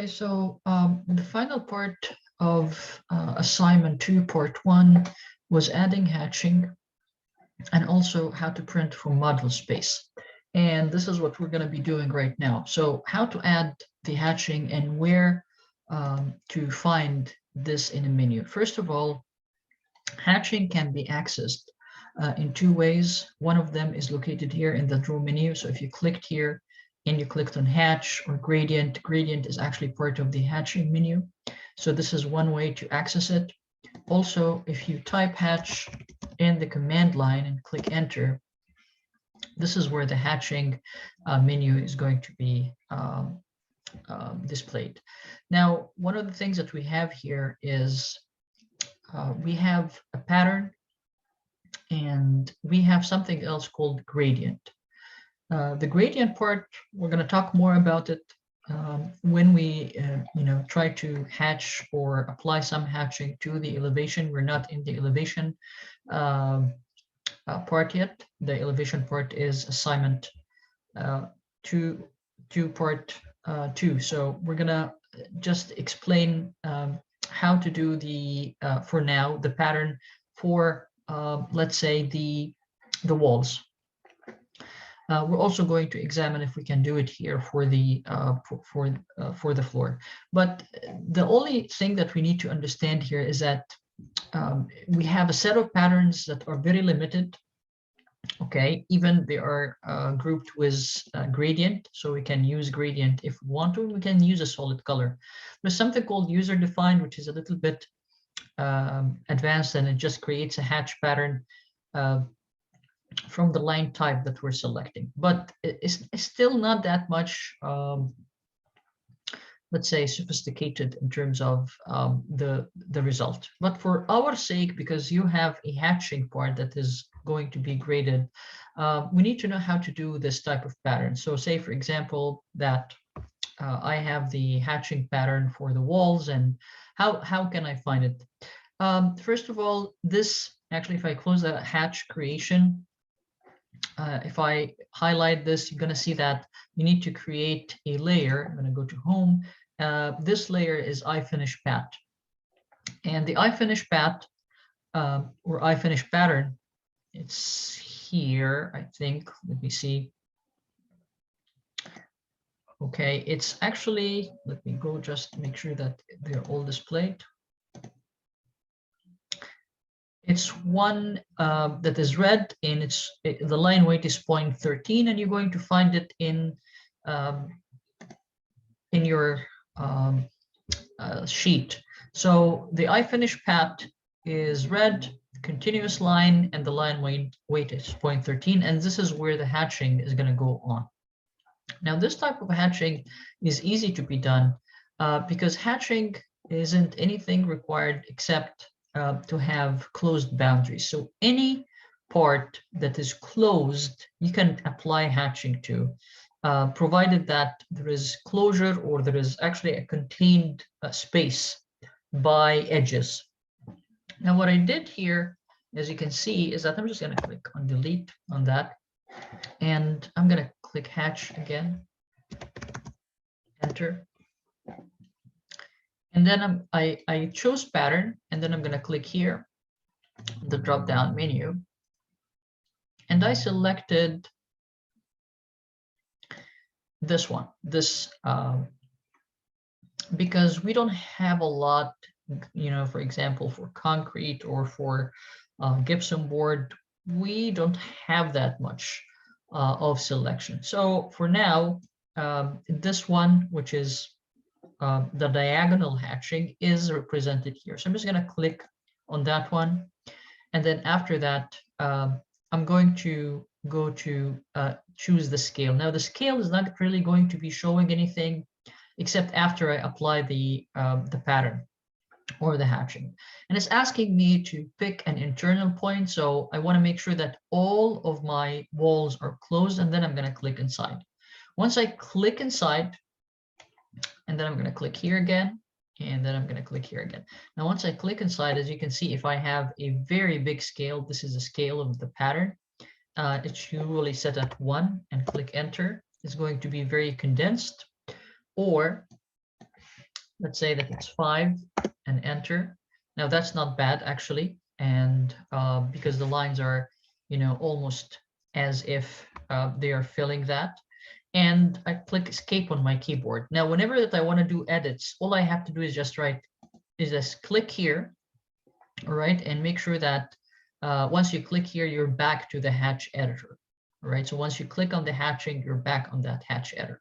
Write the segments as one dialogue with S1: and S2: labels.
S1: Okay, so the final part of assignment 2, part 1, was adding hatching and also how to print from module space. And this is what we're going to be doing right now. So how to add the hatching and where to find this in a menu. First of all, hatching can be accessed in two ways. One of them is located here in the draw menu. So if you clicked here and you clicked on hatch or gradient, gradient is actually part of the hatching menu. So this is one way to access it. Also, if you type hatch in the command line and click enter, this is where the hatching menu is going to be displayed. Now, one of the things that we have here is we have a pattern and we have something else called gradient. The gradient part, we're going to talk more about it when we try to hatch or apply some hatching to the elevation. We're not in the elevation part yet. The elevation part is assignment 2 part 2. So we're gonna just explain how to do the for now the pattern for let's say the walls. We're also going to examine if we can do it here for the floor. But the only thing that we need to understand here is that we have a set of patterns that are very limited. Okay, even they are grouped with gradient, so we can use gradient if we want to. We can use a solid color. There's something called user defined, which is a little bit advanced, and it just creates a hatch pattern from the line type that we're selecting, but it's still not that much let's say sophisticated in terms of the result. But for our sake, because you have a hatching part that is going to be graded, we need to know how to do this type of pattern. So say, for example, that I have the hatching pattern for the walls, and how can I find it? First of all, this actually, if I close the hatch creation, if I highlight this, you're going to see that you need to create a layer. I'm going to go to home. This layer is ifinish_pat, and the ifinish_pat or ifinish pattern, it's here, I think. Let me see. Okay, it's actually, let me go just make sure that they're all displayed. It's one that is red, and the line weight is 0.13, and you're going to find it in your sheet. So the ifinish_pat is red, continuous line, and the line weight is 0.13, and this is where the hatching is going to go on. Now, this type of hatching is easy to be done because hatching isn't anything required except to have closed boundaries. So any part that is closed, you can apply hatching to, provided that there is closure or there is actually a contained space by edges. Now, what I did here, as you can see, is that I'm just going to click on delete on that, and I'm going to click hatch again, enter. And then I chose pattern, and then I'm going to click here, the drop-down menu, and I selected this one, because we don't have a lot, for example, for concrete or for gypsum board, we don't have that much of selection. So for now, this one, which is the diagonal hatching, is represented here. So I'm just going to click on that one. And then after that, I'm going to go to choose the scale. Now, the scale is not really going to be showing anything except after I apply the pattern or the hatching. And it's asking me to pick an internal point. So I want to make sure that all of my walls are closed, and then I'm going to click inside. Once I click inside, and then I'm going to click here again, and then I'm going to click here again. Now, once I click inside, as you can see, if I have a very big scale, this is the scale of the pattern. It's usually set at 1, and click enter. It's going to be very condensed. Or let's say that it's 5 and enter. Now that's not bad actually, and because the lines are, you know, almost as if they are filling that. And I click escape on my keyboard. Now, whenever that I want to do edits, all I have to do is just click here, all right, and make sure that once you click here, you're back to the hatch editor, all right? So once you click on the hatching, you're back on that hatch editor.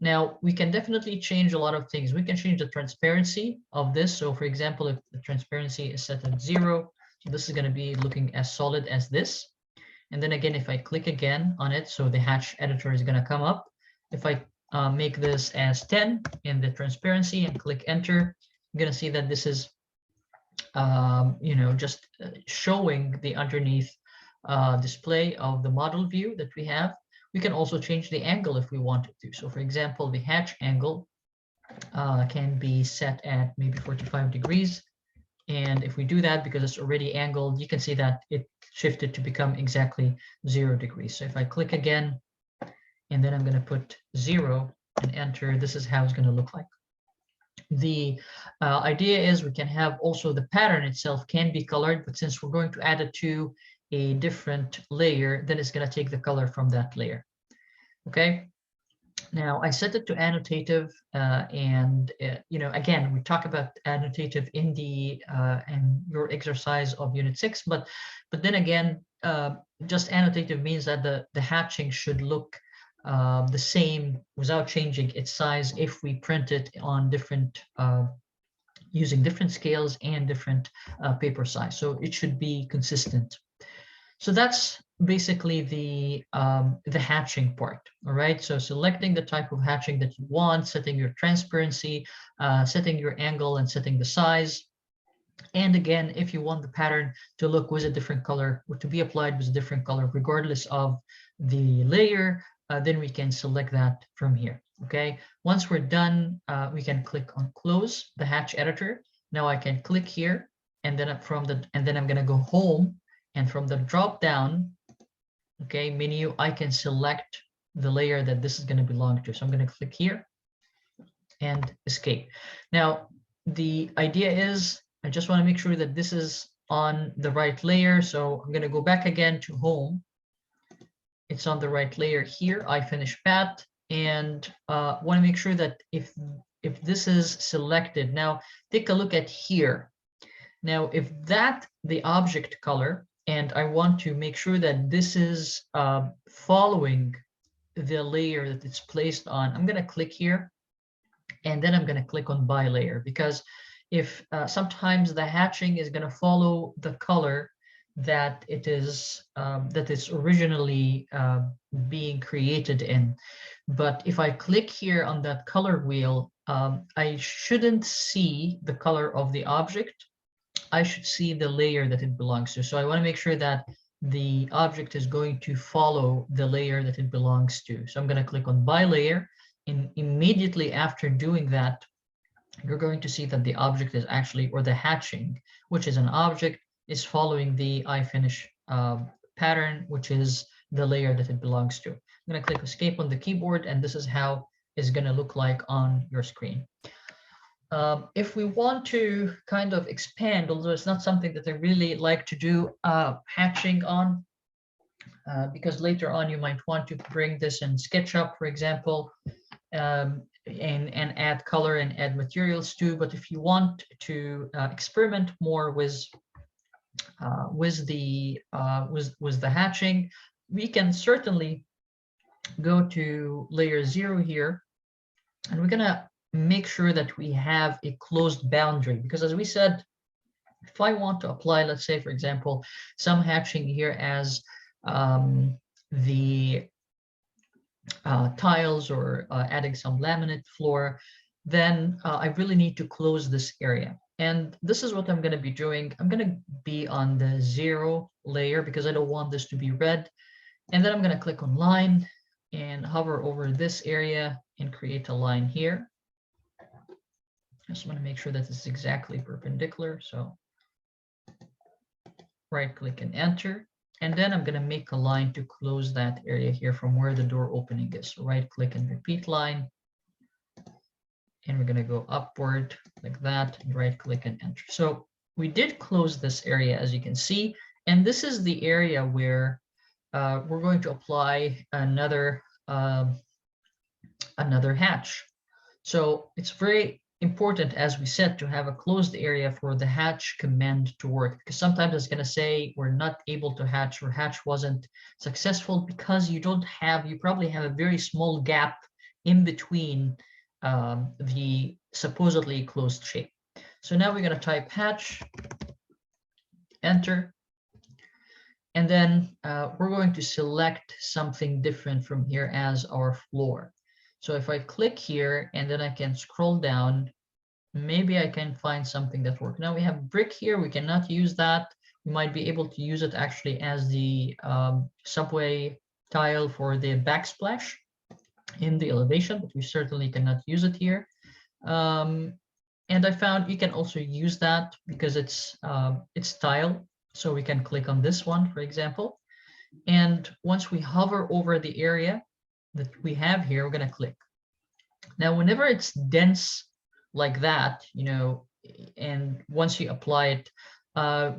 S1: Now, we can definitely change a lot of things. We can change the transparency of this. So for example, if the transparency is set at 0, so this is going to be looking as solid as this. And then again, if I click again on it, so the hatch editor is going to come up. If I make this as 10 in the transparency and click enter, I'm going to see that this is, you know, just showing the underneath display of the model view that we have. We can also change the angle if we wanted to. So for example, the hatch angle can be set at maybe 45 degrees. And if we do that, because it's already angled, you can see that it shifted to become exactly 0 degrees. So if I click again, and then I'm going to put 0 and enter, this is how it's going to look like. The idea is we can have also the pattern itself can be colored, but since we're going to add it to a different layer, then it's going to take the color from that layer. Okay. Now I set it to annotative, and you know, again, we talk about annotative in the and your exercise of Unit 6, but then again, just annotative means that the hatching should look the same without changing its size if we print it on different using different scales and different paper size. So it should be consistent. So that's basically the hatching part. All right. So selecting the type of hatching that you want, setting your transparency, setting your angle, and setting the size. And again, if you want the pattern to look with a different color or to be applied with a different color, regardless of the layer, then we can select that from here. Okay. Once we're done, we can click on close the hatch editor. Now I can click here, and then I'm going to go home. And from the drop down, okay, menu, I can select the layer that this is going to belong to. So I'm going to click here and escape. Now, the idea is I just want to make sure that this is on the right layer. So I'm going to go back again to home. It's on the right layer here. I finish path, and want to make sure that if this is selected, now take a look at here. Now, if that the object color, and I want to make sure that this is following the layer that it's placed on, I'm going to click here, and then I'm going to click on by layer, because if sometimes the hatching is going to follow the color that it is originally being created in. But if I click here on that color wheel, I shouldn't see the color of the object. I should see the layer that it belongs to. So I want to make sure that the object is going to follow the layer that it belongs to. So I'm going to click on by layer, and immediately after doing that, you're going to see that the object is actually, or the hatching, which is an object, is following the iFinish pattern, which is the layer that it belongs to. I'm going to click escape on the keyboard, and this is how it's going to look like on your screen. If we want to kind of expand, although it's not something that I really like to do hatching on, because later on you might want to bring this in SketchUp, for example, and add color and add materials too. But if you want to experiment more with the hatching, we can certainly go to layer 0 here, and we're gonna make sure that we have a closed boundary, because as we said, if I want to apply, let's say, for example, some hatching here as the tiles, or adding some laminate floor, then I really need to close this area. And this is what I'm going to be doing. I'm going to be on the 0 layer because I don't want this to be red. And then I'm going to click on line and hover over this area and create a line here. I just want to make sure that this is exactly perpendicular. So right click and enter. And then I'm going to make a line to close that area here from where the door opening is. So right click and repeat line. and we're going to go upward like that, and right click and enter. So we did close this area, as you can see, and this is the area where we're going to apply another hatch. So it's very important, as we said, to have a closed area for the hatch command to work, because sometimes it's going to say we're not able to hatch, or hatch wasn't successful because you probably have a very small gap in between the supposedly closed shape. So now we're going to type hatch, enter, and then we're going to select something different from here as our floor. So if I click here and then I can scroll down, maybe I can find something that works. Now we have brick here, we cannot use that. We might be able to use it actually as the subway tile for the backsplash in the elevation, but we certainly cannot use it here. And I found you can also use that because it's tile. So we can click on this one, for example. And once we hover over the area that we have here, we're going to click. Now, whenever it's dense like that, and once you apply it,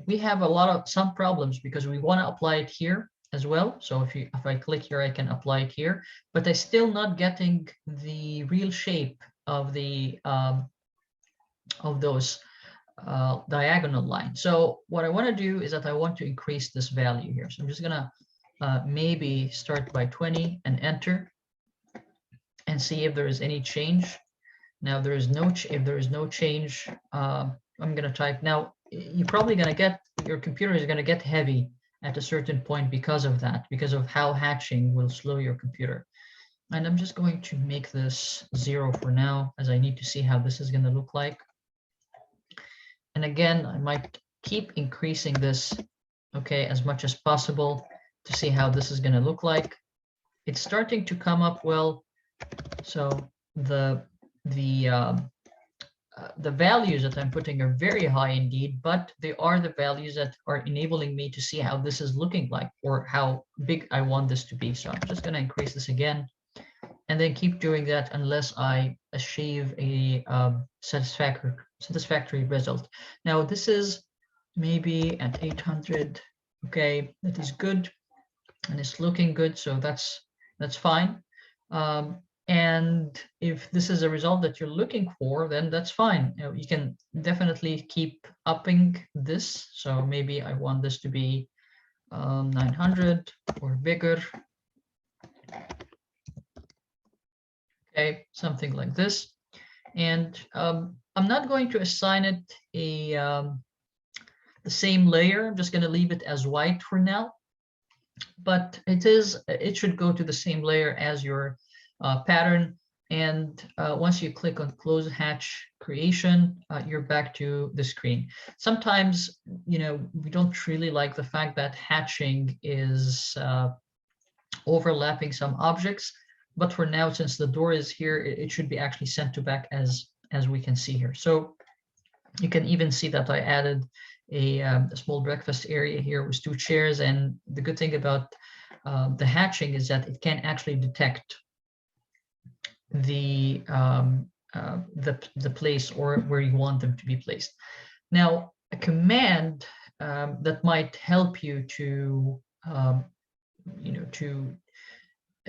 S1: we have some problems because we want to apply it here as well. So if I click here, I can apply it here, but I'm still not getting the real shape of the of those diagonal lines. So what I want to do is that I want to increase this value here. So I'm just gonna maybe start by 20 and enter, and see if there is any change. Now if there is no change, I'm gonna type. Now you're probably gonna get, your computer is gonna get heavy at a certain point because of that, because of how hatching will slow your computer. And I'm just going to make this 0 for now, as I need to see how this is gonna look like. And again, I might keep increasing this, okay, as much as possible to see how this is going to look like. It's starting to come up well. So the values that I'm putting are very high indeed, but they are the values that are enabling me to see how this is looking like, or how big I want this to be. So I'm just going to increase this again, and then keep doing that unless I achieve a satisfactory result. Now this is maybe at 800. Okay, that is good, and it's looking good, so that's fine. And if this is a result that you're looking for, then that's fine. You can definitely keep upping this. So maybe I want this to be 900 or bigger. Okay, something like this. And I'm not going to assign it the same layer. I'm just going to leave it as white for now. But it should go to the same layer as your pattern. And once you click on close hatch creation, you're back to the screen. Sometimes, we don't really like the fact that hatching is overlapping some objects. But for now, since the door is here, it should be actually sent to back as we can see here. So you can even see that I added a small breakfast area here with 2 chairs. And the good thing about the hatching is that it can actually detect the place or where you want them to be placed. Now, a command that might help you to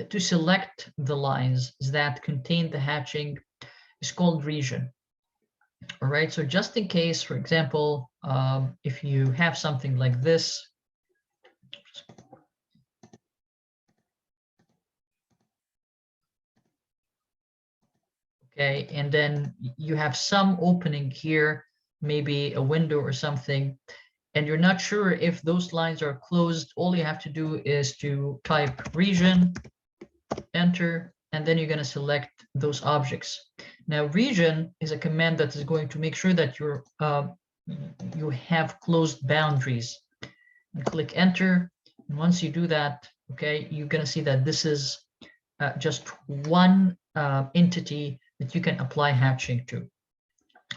S1: to select the lines that contain the hatching is called region. All right, so just in case, for example, if you have something like this, okay, and then you have some opening here, maybe a window or something, and you're not sure if those lines are closed, all you have to do is to type region, enter, and then you're going to select those objects. Now, region is a command that is going to make sure that you have closed boundaries. And click enter. And once you do that, okay, you're going to see that this is just one entity that you can apply hatching to.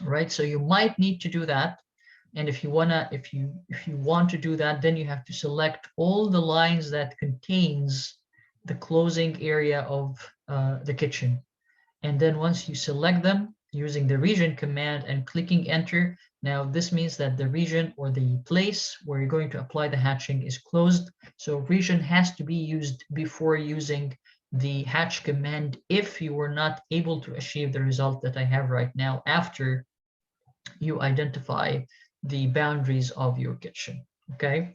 S1: All right, so you might need to do that. And if you want to do that, then you have to select all the lines that contains the closing area of the kitchen. And then once you select them, using the region command and clicking enter. Now this means that the region or the place where you're going to apply the hatching is closed. So region has to be used before using the hatch command if you were not able to achieve the result that I have right now after you identify the boundaries of your kitchen. Okay.